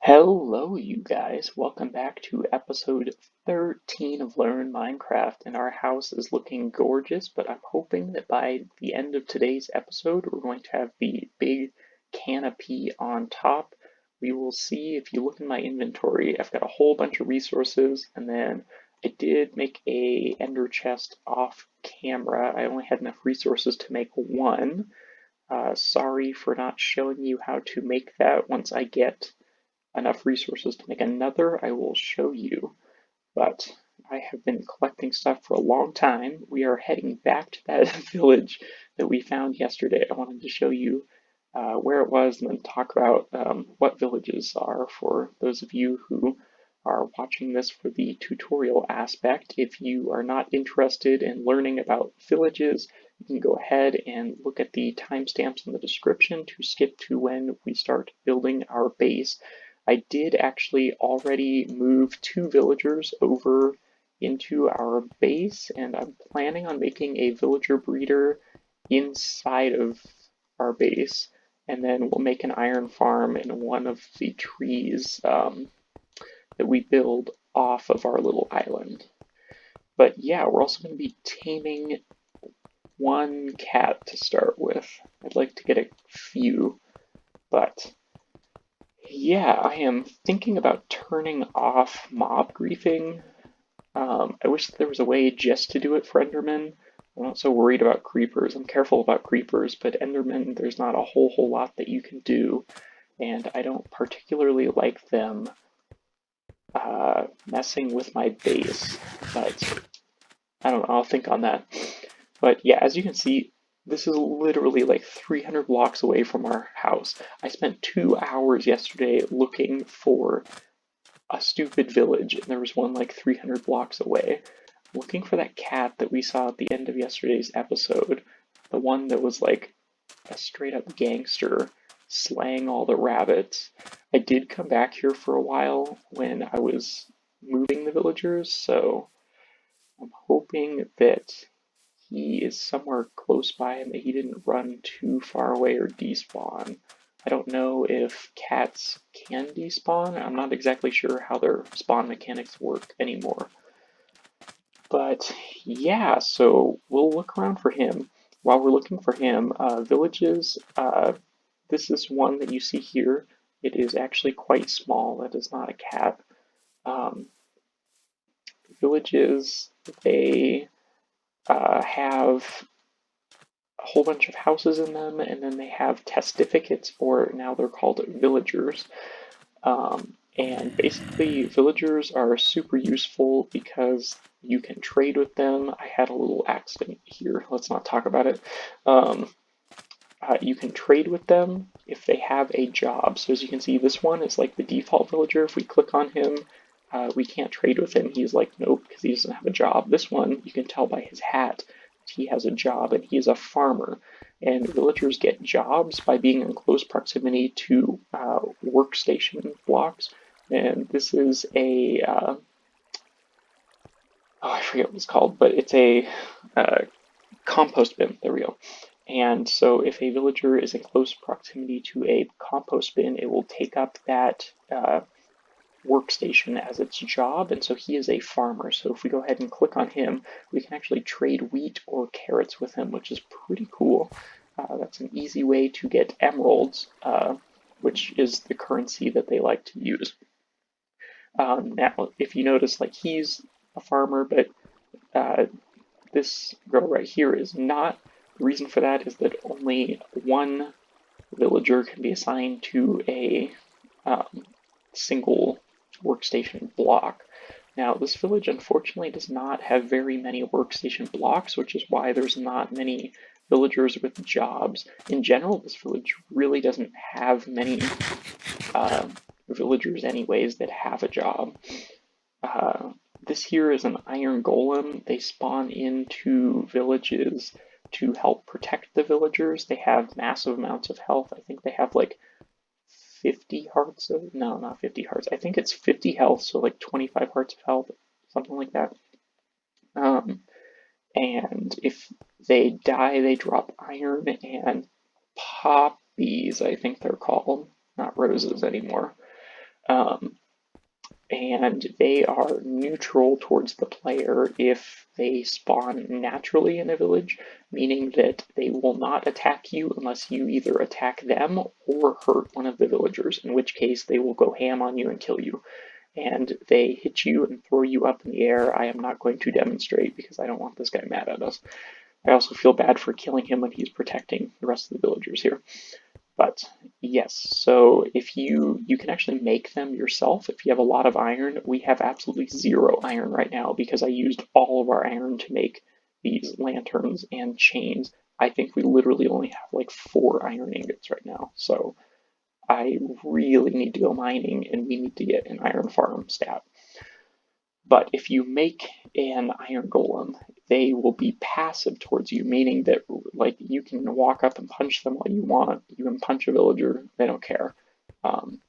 Hello, you guys. Welcome back to episode 13 of Learn Minecraft. And our house is looking gorgeous, but I'm hoping that by the end of today's episode, we're going to have the big canopy on top. We will see. If you look in my inventory, I've got a whole bunch of resources, and then I did make a ender chest off camera. I only had enough resources to make one. Sorry for not showing you how to make that. Once I get enough resources to make another, I will show you. But I have been collecting stuff for a long time. We are heading back to that village that we found yesterday. I wanted to show you where it was and then talk about what villages are for those of you who are watching this for the tutorial aspect. If you are not interested in learning about villages, you can go ahead and look at the timestamps in the description to skip to when we start building our base. I did actually already move 2 villagers over into our base, and I'm planning on making a villager breeder inside of our base, and then we'll make an iron farm in one of the trees that we build off of our little island. But yeah, we're also going to be taming one cat to start with. I'd like to get a few, but yeah, I am thinking about turning off mob griefing. I wish there was a way just to do it for Endermen. I'm not so worried about creepers. I'm careful about creepers, but Endermen, there's not a whole lot that you can do, and I don't particularly like them messing with my base. But I don't know. I'll think on that. But yeah, as you can see, this is literally like 300 blocks away from our house. I spent 2 hours yesterday looking for a stupid village, and there was one like 300 blocks away. Looking for that cat that we saw at the end of yesterday's episode, the one that was like a straight up gangster slaying all the rabbits. I did come back here for a while when I was moving the villagers, so I'm hoping that he is somewhere close by and that he didn't run too far away or despawn. I don't know if cats can despawn. I'm not exactly sure how their spawn mechanics work anymore. But yeah, so we'll look around for him. While we're looking for him, villages, this is one that you see here. It is actually quite small. That is not a cat. Villages, they have a whole bunch of houses in them, and then they have testificates, or now they're called villagers. And basically, villagers are super useful because you can trade with them. I had a little accident here. Let's not talk about it. You can trade with them if they have a job. So as you can see, this one is like the default villager. If we click on him, we can't trade with him. He's like, nope, because he doesn't have a job. This one, you can tell by his hat, he has a job and he is a farmer. And villagers get jobs by being in close proximity to workstation blocks. And this is a, I forget what it's called, but it's a compost bin. There we go. And so if a villager is in close proximity to a compost bin, it will take up that workstation as its job, and so he is a farmer. So if we go ahead and click on him, we can actually trade wheat or carrots with him, which is pretty cool. That's an easy way to get emeralds, which is the currency that they like to use. Now, if you notice, like, he's a farmer, but this girl right here is not. The reason for that is that only one villager can be assigned to a single workstation block. Now, this village unfortunately does not have very many workstation blocks, which is why there's not many villagers with jobs. In general, this village really doesn't have many villagers anyways that have a job. This here is an iron golem. They spawn into villages to help protect the villagers. They have massive amounts of health. I think they have like 50 hearts of, no, not 50 hearts. I think it's 50 health, so like 25 hearts of health, something like that. And if they die, they drop iron and poppies, I think they're called, not roses anymore. Um, and they are neutral towards the player if they spawn naturally in a village, meaning that they will not attack you unless you either attack them or hurt one of the villagers, in which case they will go ham on you and kill you. And they hit you and throw you up in the air. I am not going to demonstrate because I don't want this guy mad at us. I also feel bad for killing him when he's protecting the rest of the villagers here. But yes, so if you can actually make them yourself if you have a lot of iron. We have absolutely 0 iron right now because I used all of our iron to make these lanterns and chains. I think we literally only have like 4 iron ingots right now. So I really need to go mining and we need to get an iron farm stat. But if you make an iron golem, they will be passive towards you, meaning that like you can walk up and punch them all you want. You can punch a villager; they don't care. Um,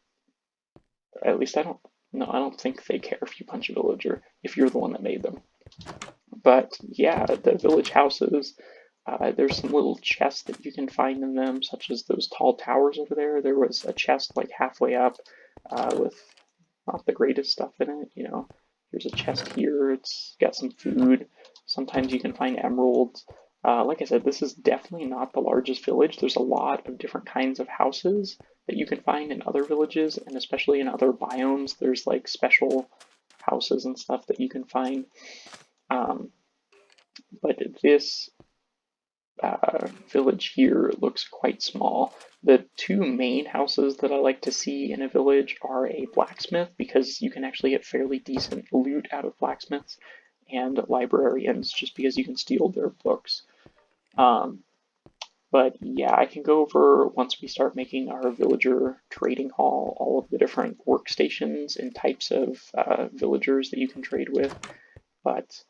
at least I don't. No, I don't think they care if you punch a villager if you're the one that made them. But yeah, the village houses. There's some little chests that you can find in them, such as those tall towers over there. There was a chest like halfway up with not the greatest stuff in it, you know. There's a chest here, it's got some food. Sometimes you can find emeralds. Like I said, this is definitely not the largest village. There's a lot of different kinds of houses that you can find in other villages, and especially in other biomes. There's like special houses and stuff that you can find. But this village here looks quite small. The 2 main houses that I like to see in a village are a blacksmith, because you can actually get fairly decent loot out of blacksmiths, and librarians, just because you can steal their books. But yeah, I can go over, once we start making our villager trading hall, all of the different workstations and types of villagers that you can trade with. But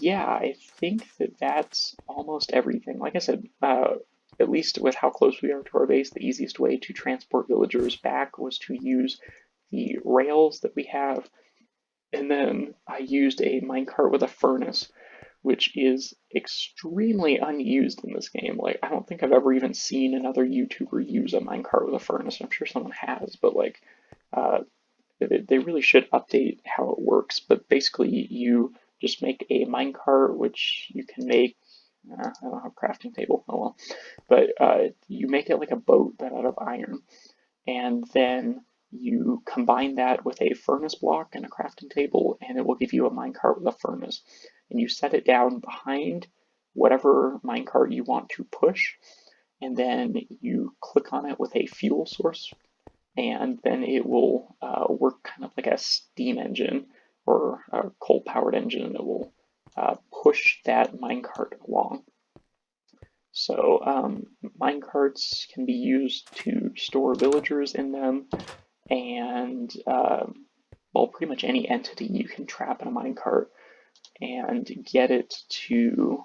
yeah, I think that that's almost everything. Like I said, at least with how close we are to our base, the easiest way to transport villagers back was to use the rails that we have. And then I used a minecart with a furnace, which is extremely unused in this game. Like, I don't think I've ever even seen another YouTuber use a minecart with a furnace. I'm sure someone has, but like, they really should update how it works. But basically, you just make a minecart, which you can make. I don't have a crafting table. Oh well, but you make it like a boat but out of iron, and then you combine that with a furnace block and a crafting table, and it will give you a minecart with a furnace. And you set it down behind whatever minecart you want to push, and then you click on it with a fuel source, and then it will work kind of like a steam engine or a coal-powered engine, and it will push that minecart along. So minecarts can be used to store villagers in them, and well, pretty much any entity you can trap in a minecart and get it to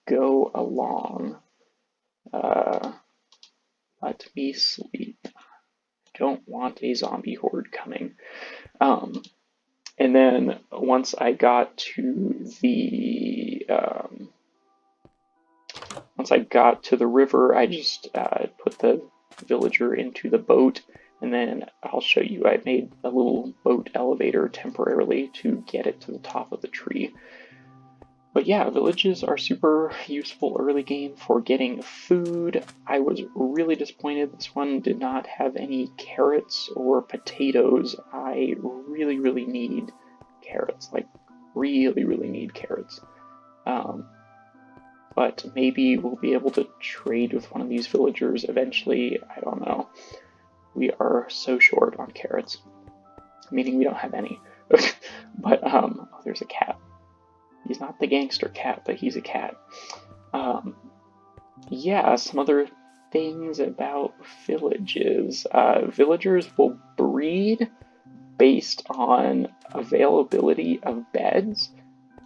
go along. Let me sleep. I don't want a zombie horde coming. And then once I got to the river, I just put the villager into the boat, and then I'll show you. I made a little boat elevator temporarily to get it to the top of the tree. But yeah, villages are super useful early game for getting food. I was really disappointed this one did not have any carrots or potatoes. I really, really need carrots. Like, really, really need carrots. But maybe we'll be able to trade with one of these villagers eventually. I don't know. We are so short on carrots, meaning we don't have any. But, oh, there's a cat. He's not the gangster cat, but he's a cat. Yeah, some other things about villages. Villagers will breed based on availability of beds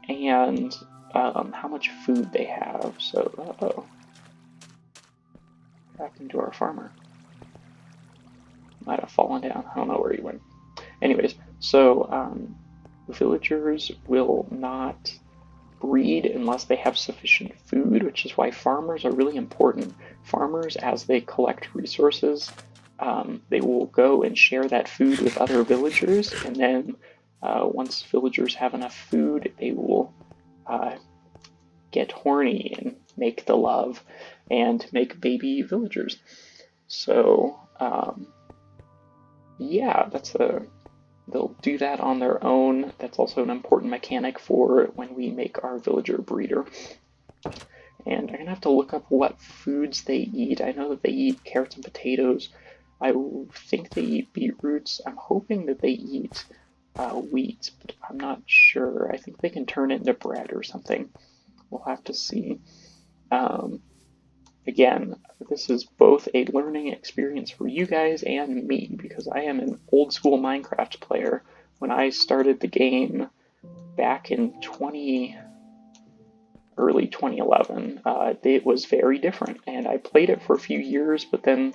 and how much food they have. So, uh-oh. What happened to our farmer? Might have fallen down. I don't know where he went. Anyways, so villagers will not breed unless they have sufficient food, which is why farmers are really important. Farmers, as they collect resources, they will go and share that food with other villagers, and then once villagers have enough food, they will get horny and make the love and make baby villagers. So yeah, they'll do that on their own. That's also an important mechanic for when we make our villager breeder. And I'm gonna have to look up what foods they eat. I know that they eat carrots and potatoes. I think they eat beetroots. I'm hoping that they eat wheat, but I'm not sure. I think they can turn it into bread or something. We'll have to see. Again, this is both a learning experience for you guys and me, because I am an old school Minecraft player. When I started the game back in early 2011, it was very different, and I played it for a few years, but then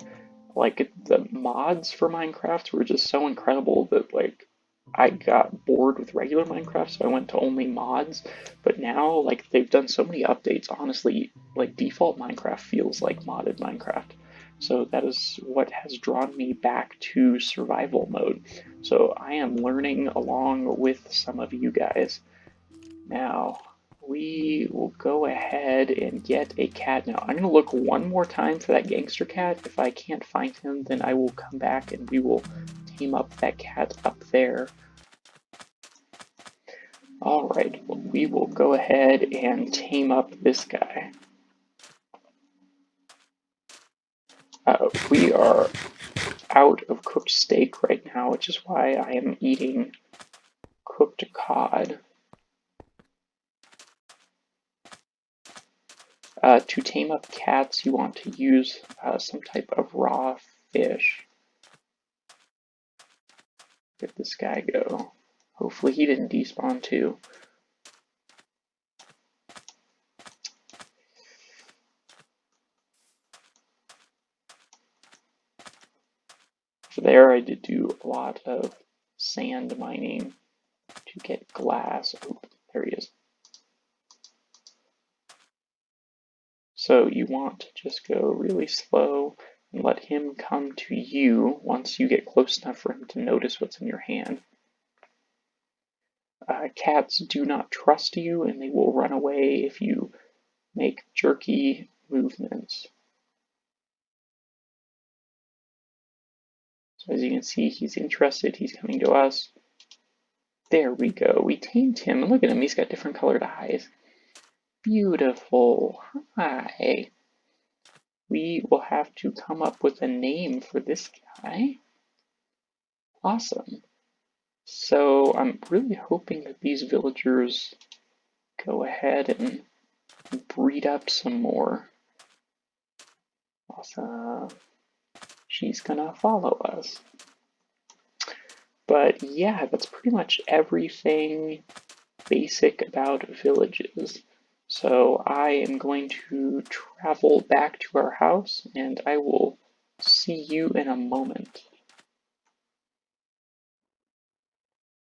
like the mods for Minecraft were just so incredible that like I got bored with regular Minecraft, so I went to only mods. But now, like, they've done so many updates, honestly, like, default Minecraft feels like modded Minecraft. So that is what has drawn me back to survival mode. So I am learning along with some of you guys. Now, we will go ahead and get a cat. Now, I'm going to look one more time for that gangster cat. If I can't find him, then I will come back and we will tame up that cat up there. Alright, well, we will go ahead and tame up this guy. We are out of cooked steak right now, which is why I am eating cooked cod. To tame up cats, you want to use some type of raw fish. Where'd this guy go? Hopefully he didn't despawn too. For there, I did do a lot of sand mining to get glass. Oh, there he is. So you want to just go really slow and let him come to you once you get close enough for him to notice what's in your hand. Cats do not trust you, and they will run away if you make jerky movements. So as you can see, he's interested. He's coming to us. There we go. We tamed him. And look at him. He's got different colored eyes. Beautiful. Hi. We will have to come up with a name for this guy. Awesome. So I'm really hoping that these villagers go ahead and breed up some more. Awesome. She's gonna follow us. But yeah, that's pretty much everything basic about villages. So I am going to travel back to our house, and I will see you in a moment.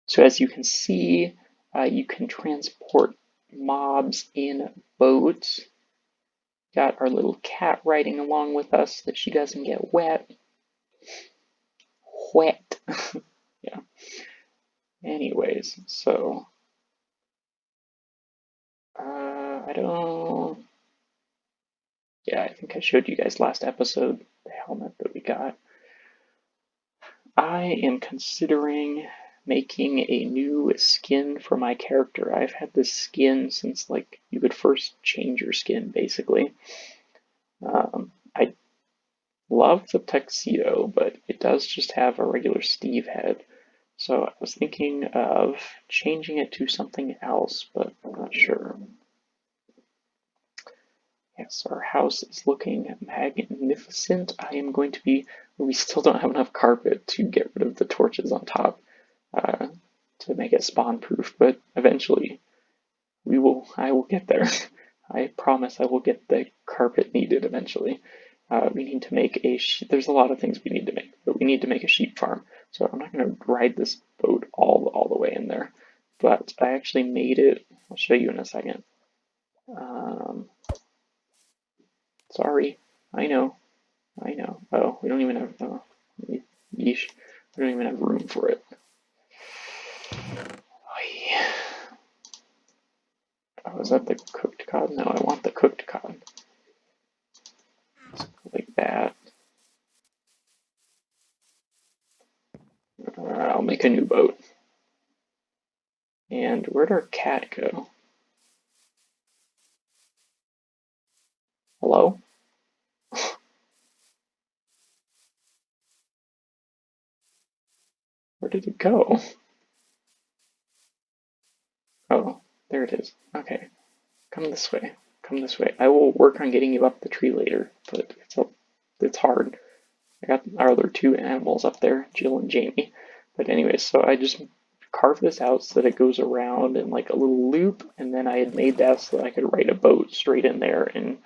So as you can see, you can transport mobs in boats. Got our little cat riding along with us so that she doesn't get wet. Wet. Yeah. Anyways, so I don't. Yeah, I think I showed you guys last episode the helmet that we got. I am considering making a new skin for my character. I've had this skin since like you could first change your skin basically. I love the tuxedo, but it does just have a regular Steve head. So I was thinking of changing it to something else, but I'm not sure. Yes, our house is looking magnificent. I am going to be. We still don't have enough carpet to get rid of the torches on top to make it spawn proof, but eventually I will get there. I promise I will get the carpet needed eventually. We need to make there's a lot of things we need to make, but we need to make a sheep farm. So I'm not going to ride this boat all the way in there, but I actually made it. I'll show you in a second. Sorry, I know. Oh, we don't even have. Oh. Yeesh. I don't even have room for it. Oh, yeah. Oh, is that the cooked cod? No, I want the cooked cod. Like that. I'll make a new boat. And where'd our cat go? Hello? Where did it go? Oh, there it is. Okay. Come this way. Come this way. I will work on getting you up the tree later, but it's hard. I got our other two animals up there, Jill and Jamie. But anyways, so I just carved this out so that it goes around in like a little loop, and then I had made that so that I could ride a boat straight in there and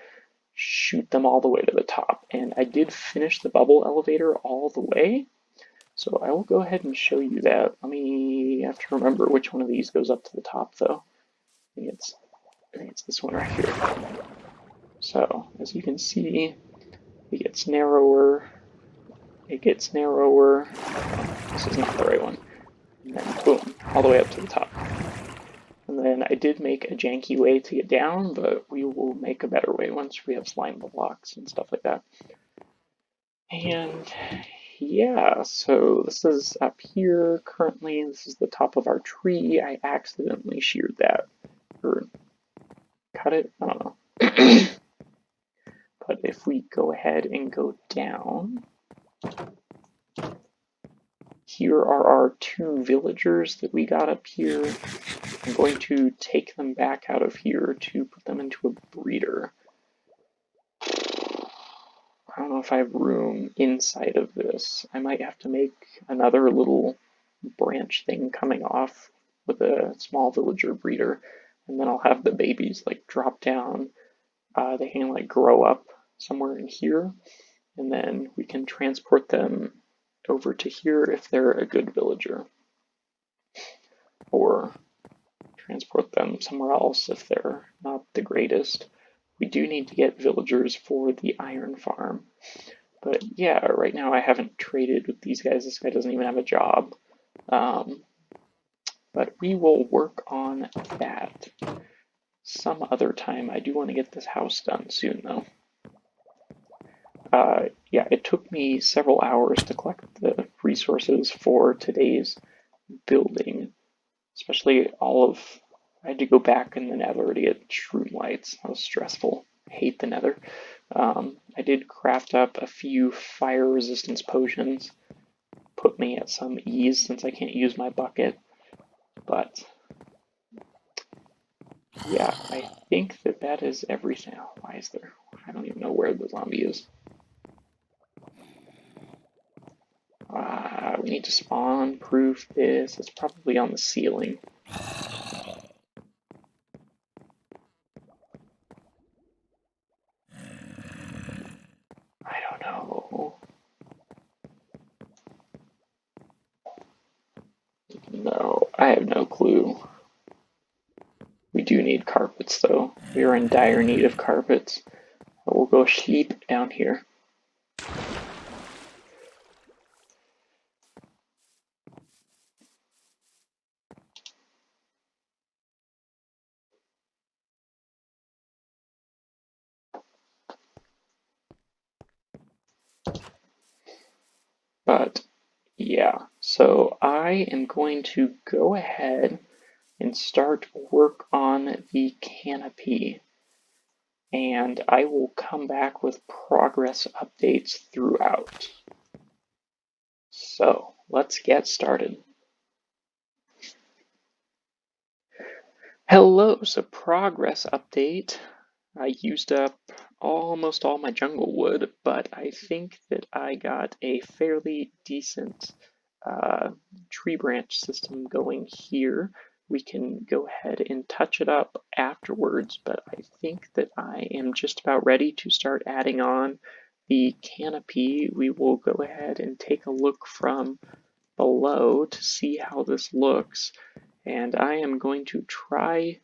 shoot them all the way to the top. And I did finish the bubble elevator all the way, so I will go ahead and show you that. I have to remember which one of these goes up to the top though. I think it's this one right here. So as you can see, it gets narrower. It gets narrower. Oh, this is not the right one. And then boom, all the way up to the top. And then I did make a janky way to get down, but we will make a better way once we have slime blocks and stuff like that. And yeah, so this is up here currently. This is the top of our tree. I accidentally sheared that, or cut it, I don't know. But if we go ahead and go down, here are our two villagers that we got up here. I'm going to take them back out of here to put them into a breeder. I don't know if I have room inside of this. I might have to make another little branch thing coming off with a small villager breeder, and then I'll have the babies like drop down. They can like grow up somewhere in here, and then we can transport them over to here if they're a good villager, or transport them somewhere else if they're not the greatest. We do need to get villagers for the iron farm. But yeah, right now I haven't traded with these guys. This guy doesn't even have a job. But we will work on that some other time. I do want to get this house done soon though. Yeah, it took me several hours to collect the resources for today's building, especially I had to go back in the nether to get shroom lights. That was stressful. I hate the nether. I did craft up a few fire resistance potions, put me at some ease since I can't use my bucket, but yeah, I think that is everything. Oh, why is there? I don't even know where the zombie is. We need to spawn proof this. It's probably on the ceiling. I don't know. No, I have no clue. We do need carpets though. We are in dire need of carpets. We'll go sleep down here. But yeah, so I am going to go ahead and start work on the canopy, and I will come back with progress updates throughout. So let's get started. Hello, so progress update. I used up almost all my jungle wood, but I think that I got a fairly decent tree branch system going here. We can go ahead and touch it up afterwards, but I think that I am just about ready to start adding on the canopy. We will go ahead and take a look from below to see how this looks, and I am going to try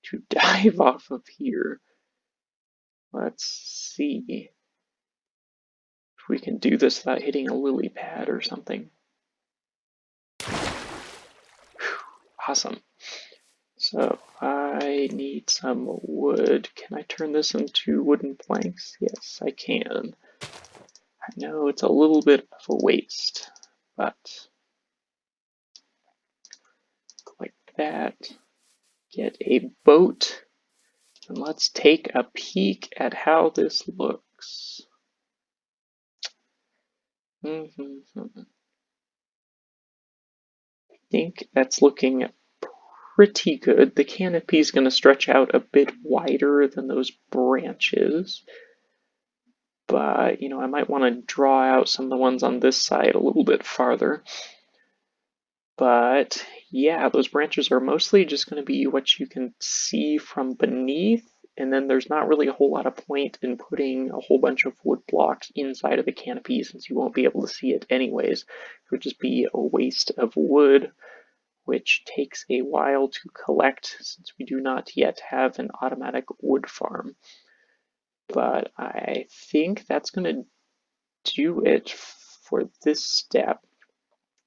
to dive off of here. Let's see. If we can do this without hitting a lily pad or something. Awesome. So I need some wood. Can I turn this into wooden planks? Yes, I can. I know it's a little bit of a waste, but like that. Get a boat, and let's take a peek at how this looks. I think that's looking pretty good. The canopy is going to stretch out a bit wider than those branches, but you know, I might want to draw out some of the ones on this side a little bit farther. But yeah, those branches are mostly just going to be what you can see from beneath, and then there's not really a whole lot of point in putting a whole bunch of wood blocks inside of the canopy since you won't be able to see it anyways. It would just be a waste of wood, which takes a while to collect since we do not yet have an automatic wood farm. But I think that's going to do it for this step.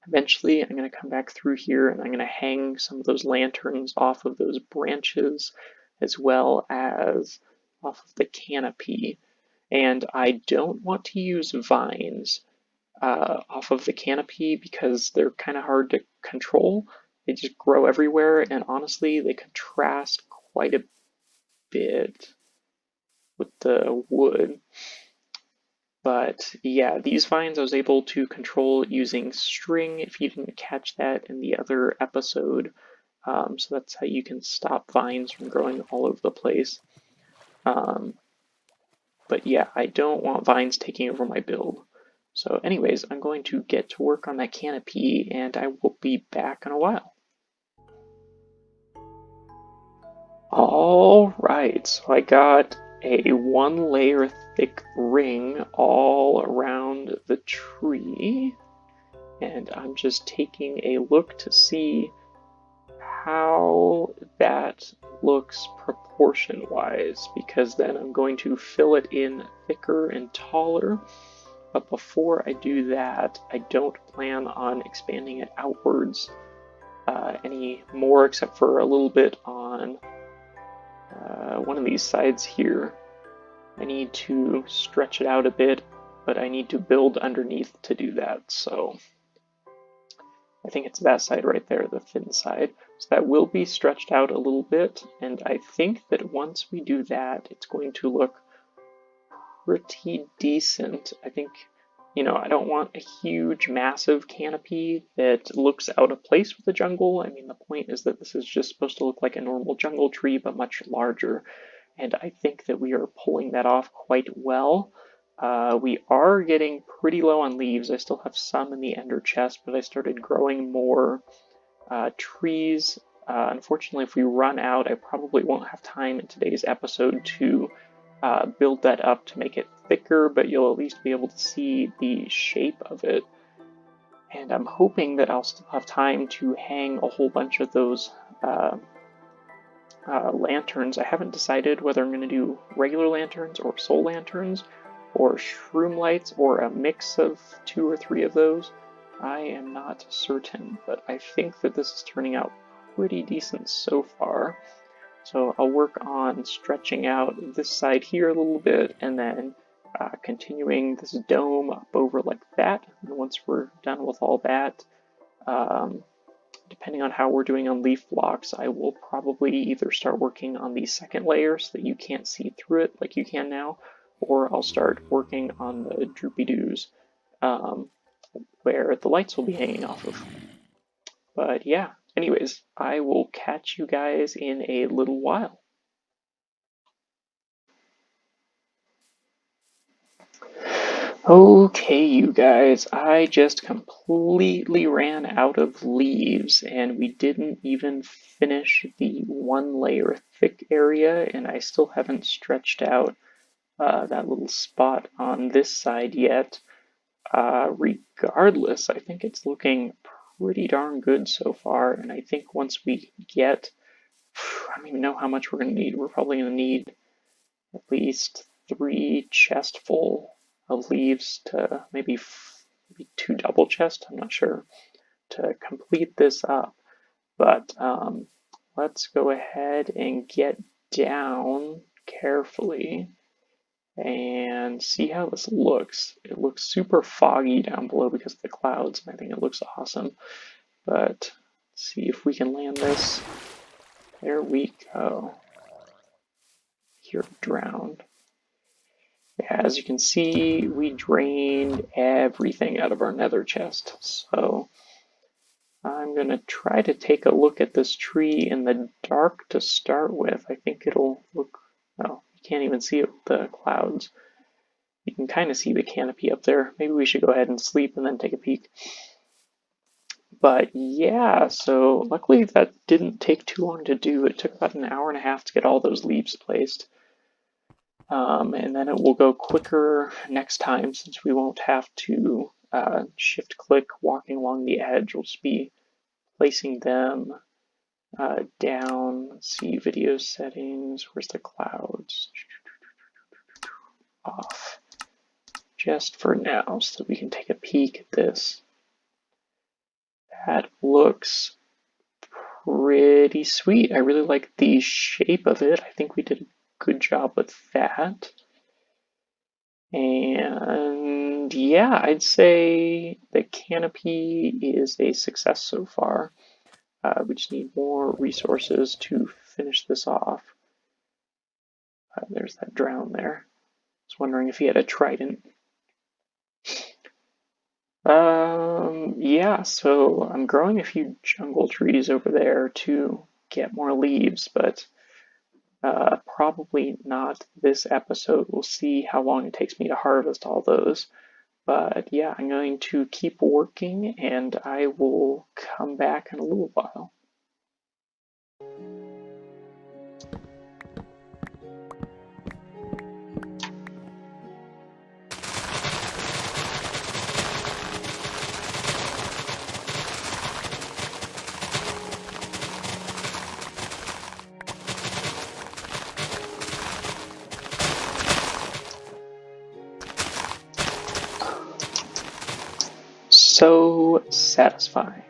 Eventually, I'm going to come back through here and I'm going to hang some of those lanterns off of those branches as well as off of the canopy. And I don't want to use vines off of the canopy because they're kind of hard to control. They just grow everywhere, and honestly, they contrast quite a bit with the wood. But yeah, these vines I was able to control using string, if you didn't catch that in the other episode. So that's how you can stop vines from growing all over the place. But yeah, I don't want vines taking over my build. So anyways, I'm going to get to work on that canopy and I will be back in a while. Alright, so I got a 1 layer thick ring all around the tree, and I'm just taking a look to see how that looks proportion wise, because then I'm going to fill it in thicker and taller. But before I do that, I don't plan on expanding it outwards any more, except for a little bit on one of these sides here. I need to stretch it out a bit, but I need to build underneath to do that. So I think it's that side right there, the thin side. So that will be stretched out a little bit, and I think that once we do that, it's going to look pretty decent. I think, you know, I don't want a huge, massive canopy that looks out of place with the jungle. I mean, the point is that this is just supposed to look like a normal jungle tree, but much larger. And I think that we are pulling that off quite well. We are getting pretty low on leaves. I still have some in the ender chest, but I started growing more trees. Unfortunately, if we run out, I probably won't have time in today's episode to build that up to make it thicker, but you'll at least be able to see the shape of it. And I'm hoping that I'll still have time to hang a whole bunch of those lanterns. I haven't decided whether I'm going to do regular lanterns or soul lanterns or shroom lights or a mix of 2 or 3 of those. I am not certain, but I think that this is turning out pretty decent so far. So I'll work on stretching out this side here a little bit and then continuing this dome up over like that. And once we're done with all that, depending on how we're doing on leaf blocks, I will probably either start working on the second layer so that you can't see through it like you can now, or I'll start working on the droopy doos where the lights will be hanging off of. But yeah, anyways, I will catch you guys in a little while. Okay, you guys, I just completely ran out of leaves and we didn't even finish the 1 layer thick area, and I still haven't stretched out that little spot on this side yet. Regardless, I think it's looking pretty darn good so far, and I think once we get, I don't even know how much we're going to need. We're probably going to need at least 3 chest full of leaves to maybe 2 double chests, I'm not sure, to complete this up. But let's go ahead and get down carefully and see how this looks. It looks super foggy down below because of the clouds, and I think it looks awesome. But let's see if we can land this. There we go. You're drowned. Yeah, as you can see, we drained everything out of our nether chest. So I'm going to try to take a look at this tree in the dark to start with. I think it'll look, well, you can't even see it with the clouds. You can kind of see the canopy up there. Maybe we should go ahead and sleep and then take a peek. But yeah, so luckily that didn't take too long to do. It took about an hour and a half to get all those leaves placed. And then it will go quicker next time since we won't have to shift click walking along the edge. We'll just be placing them down. Let's see, video settings. Where's the clouds? Off. Just for now, so that we can take a peek at this. That looks pretty sweet. I really like the shape of it. I think we did a good job with that. And yeah, I'd say the canopy is a success so far. We just need more resources to finish this off. There's that drown there. I was wondering if he had a trident. Yeah, so I'm growing a few jungle trees over there to get more leaves, but probably not this episode. We'll see how long it takes me to harvest all those. But yeah, I'm going to keep working and I will come back in a little while. So satisfying.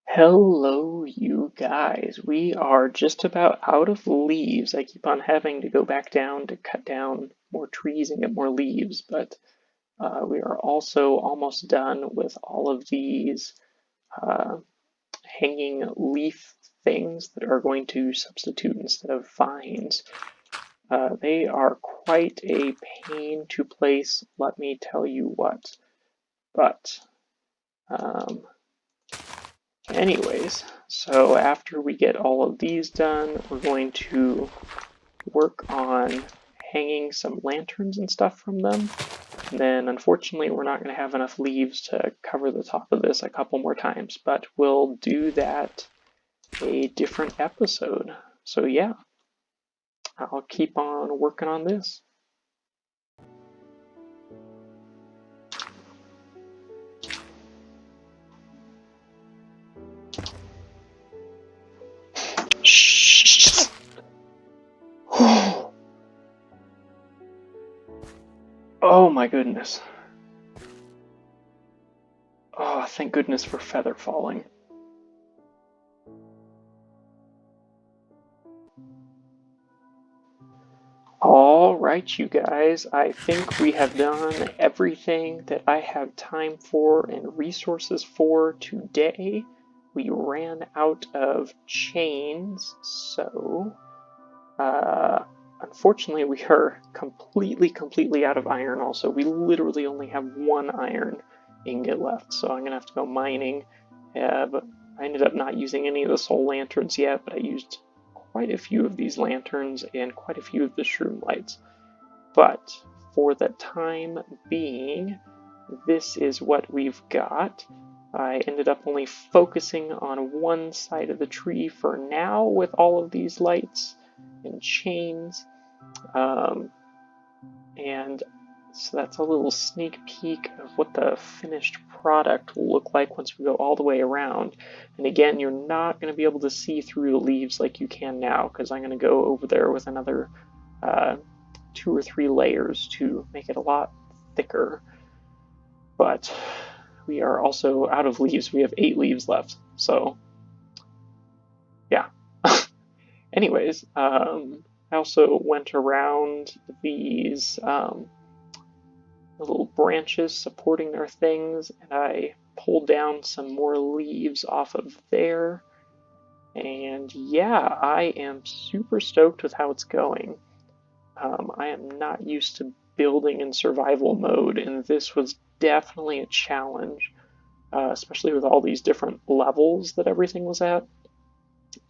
Hello, you guys. We are just about out of leaves. I keep on having to go back down to cut down more trees and get more leaves, but we are also almost done with all of these hanging leaf things that are going to substitute instead of vines. They are quite a pain to place, let me tell you what. But anyways, so after we get all of these done, we're going to work on hanging some lanterns and stuff from them. And then unfortunately we're not going to have enough leaves to cover the top of this a couple more times, but we'll do that a different episode. So yeah, I'll keep on working on this. Oh my goodness. Oh, thank goodness for feather falling. Alright, you guys, I think we have done everything that I have time for and resources for today. We ran out of chains, so unfortunately we are completely out of iron also. We literally only have 1 iron ingot left, so I'm going to have to go mining. But I ended up not using any of the soul lanterns yet, but I used quite a few of these lanterns and quite a few of the shroom lights. But for the time being, this is what we've got. I ended up only focusing on one side of the tree for now with all of these lights and chains. And So that's a little sneak peek of what the finished product will look like once we go all the way around. And again, you're not going to be able to see through the leaves like you can now, because I'm going to go over there with another 2 or 3 layers to make it a lot thicker. But we are also out of leaves. We have 8 leaves left. So, yeah. Anyways, I also went around these little branches supporting their things, and I pulled down some more leaves off of there. And yeah, I am super stoked with how it's going. I am not used to building in survival mode, and this was definitely a challenge, especially with all these different levels that everything was at.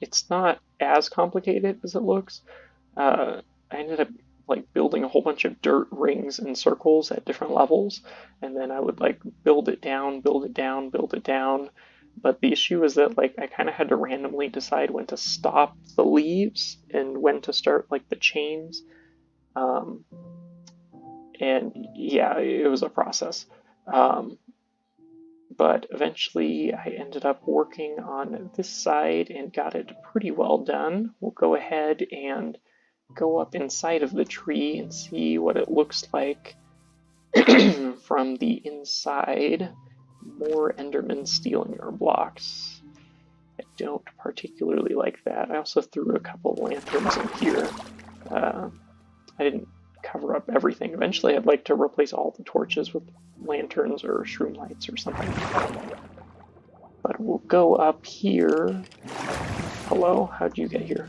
It's not as complicated as it looks. I ended up like building a whole bunch of dirt rings and circles at different levels, and then I would like build it down, build it down, build it down. But the issue is that like I kind of had to randomly decide when to stop the leaves and when to start like the chains. And yeah, it was a process. But eventually I ended up working on this side and got it pretty well done. We'll go ahead and go up inside of the tree and see what it looks like from the inside. More Endermen stealing our blocks. I don't particularly like that. I also threw a couple of lanterns in here. I didn't cover up everything. Eventually I'd like to replace all the torches with lanterns or shroom lights or something. But we'll go up here. Hello, how'd you get here?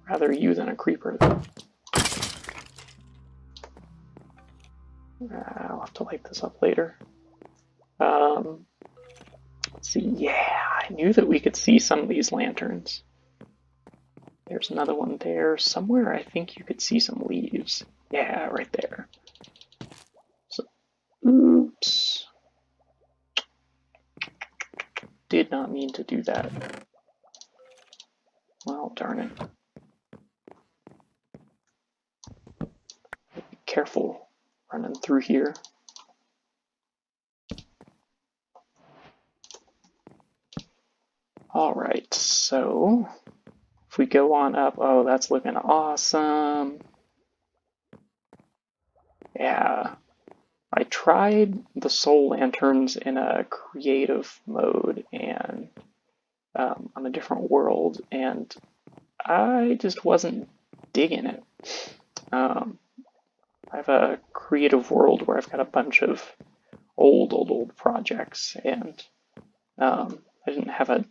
Rather you than a creeper. I'll have to light this up later. Let's see, yeah, I knew that we could see some of these lanterns. There's another one there. Somewhere I think you could see some leaves. Yeah, right there. So, oops. Did not mean to do that. Well, darn it. Be careful running through here. Alright, so if we go on up, oh, that's looking awesome. Yeah, I tried the soul lanterns in a creative mode and on a different world, and I just wasn't digging it. I have a creative world where I've got a bunch of old projects, and I didn't have a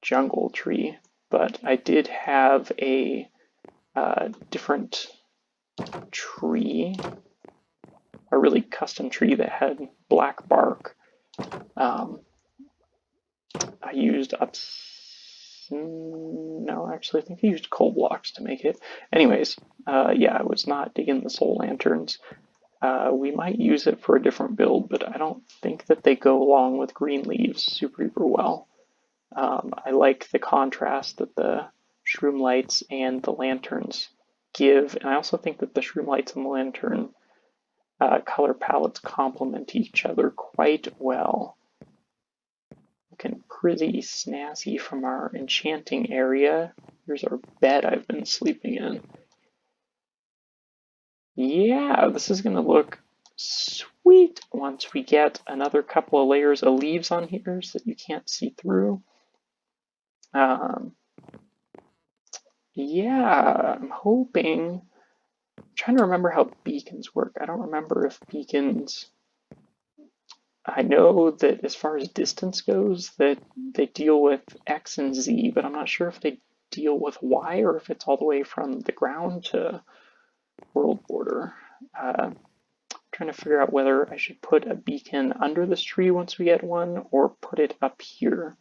jungle tree, but I did have a different tree, a really custom tree that had black bark. I used no, actually I think I used coal blocks to make it. Anyways, yeah, I was not digging the soul lanterns. We might use it for a different build, but I don't think that they go along with green leaves super well. I like the contrast that the shroom lights and the lanterns give, and I also think that the shroom lights and the lantern color palettes complement each other quite well. Looking pretty snazzy from our enchanting area. Here's our bed I've been sleeping in. Yeah, this is going to look sweet once we get another couple of layers of leaves on here so that you can't see through. Yeah, I'm hoping. I'm trying to remember how beacons work. I don't remember if beacons. I know that as far as distance goes, that they deal with X and Z, but I'm not sure if they deal with Y or if it's all the way from the ground to world border. Trying to figure out whether I should put a beacon under this tree once we get one or put it up here.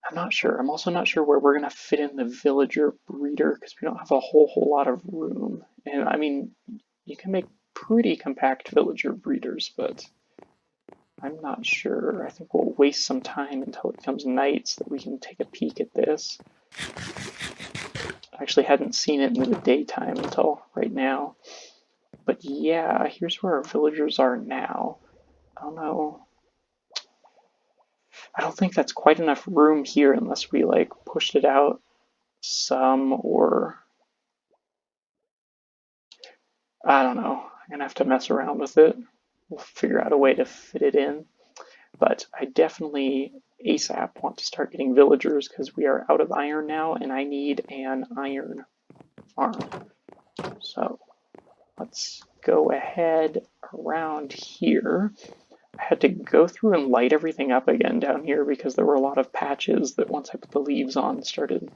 I'm not sure. I'm also not sure where we're going to fit in the villager breeder because we don't have a whole lot of room. And I mean, you can make pretty compact villager breeders, but I'm not sure. I think we'll waste some time until it becomes night so that we can take a peek at this. I actually hadn't seen it in the daytime until right now. But yeah, here's where our villagers are now. I don't know. I don't think that's quite enough room here unless we like pushed it out some, or I don't know. I'm gonna have to mess around with it. We'll figure out a way to fit it in. But I definitely ASAP want to start getting villagers because we are out of iron now and I need an iron farm. So let's go ahead around here. I had to go through and light everything up again down here because there were a lot of patches that once I put the leaves on started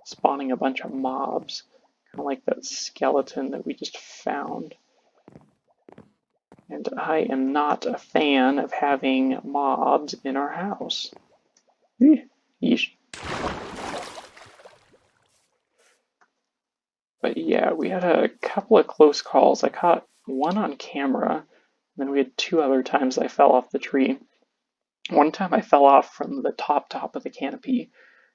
spawning a bunch of mobs. Kind of like that skeleton that we just found. And I am not a fan of having mobs in our house. Yeesh. But yeah, we had a couple of close calls. I caught one on camera, and then we had two other times I fell off the tree. One time I fell off from the top of the canopy,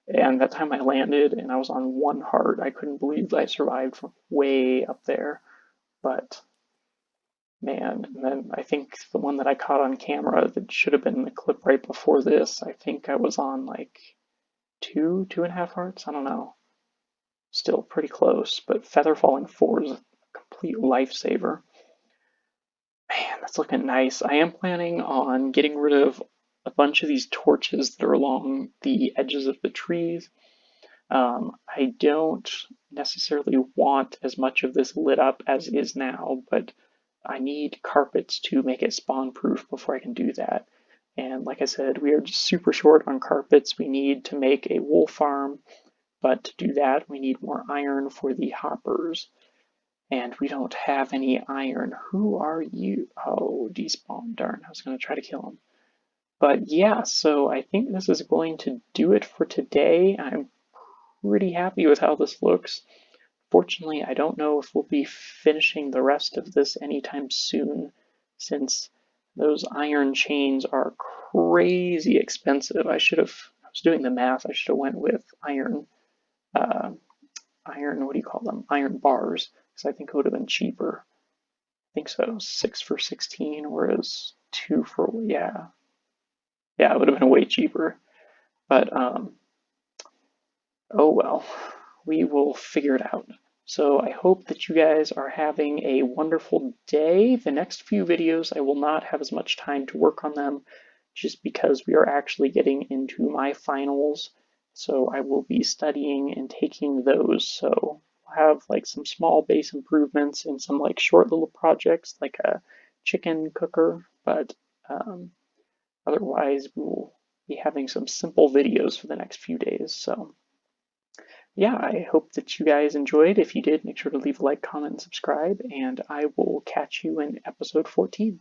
and that time I landed and I was on 1 heart. I couldn't believe I survived from way up there. But man, and then I think the one that I caught on camera that should have been in the clip right before this, I think I was on like 2.5 hearts. I don't know. Still pretty close, but Feather Falling 4 is a complete lifesaver. Man, that's looking nice. I am planning on getting rid of a bunch of these torches that are along the edges of the trees. I don't necessarily want as much of this lit up as is now, but I need carpets to make it spawn proof before I can do that. And like I said, we are just super short on carpets. We need to make a wool farm, but to do that, we need more iron for the hoppers. And we don't have any iron. Who are you? Oh, despawn. Darn, I was going to try to kill him. But yeah, so I think this is going to do it for today. I'm pretty happy with how this looks. Fortunately, I don't know if we'll be finishing the rest of this anytime soon, since those iron chains are crazy expensive. I was doing the math, I should have went with iron, what do you call them? Iron bars, because I think it would have been cheaper. I think so, 6 for 16, whereas 2 for, yeah, it would have been way cheaper. But, oh well, we will figure it out. So I hope that you guys are having a wonderful day. The next few videos, I will not have as much time to work on them just because we are actually getting into my finals. So I will be studying and taking those. So I'll have like some small base improvements and some like short little projects like a chicken cooker, but otherwise we will be having some simple videos for the next few days. So yeah, I hope that you guys enjoyed. If you did, make sure to leave a like, comment, and subscribe, and I will catch you in episode 14.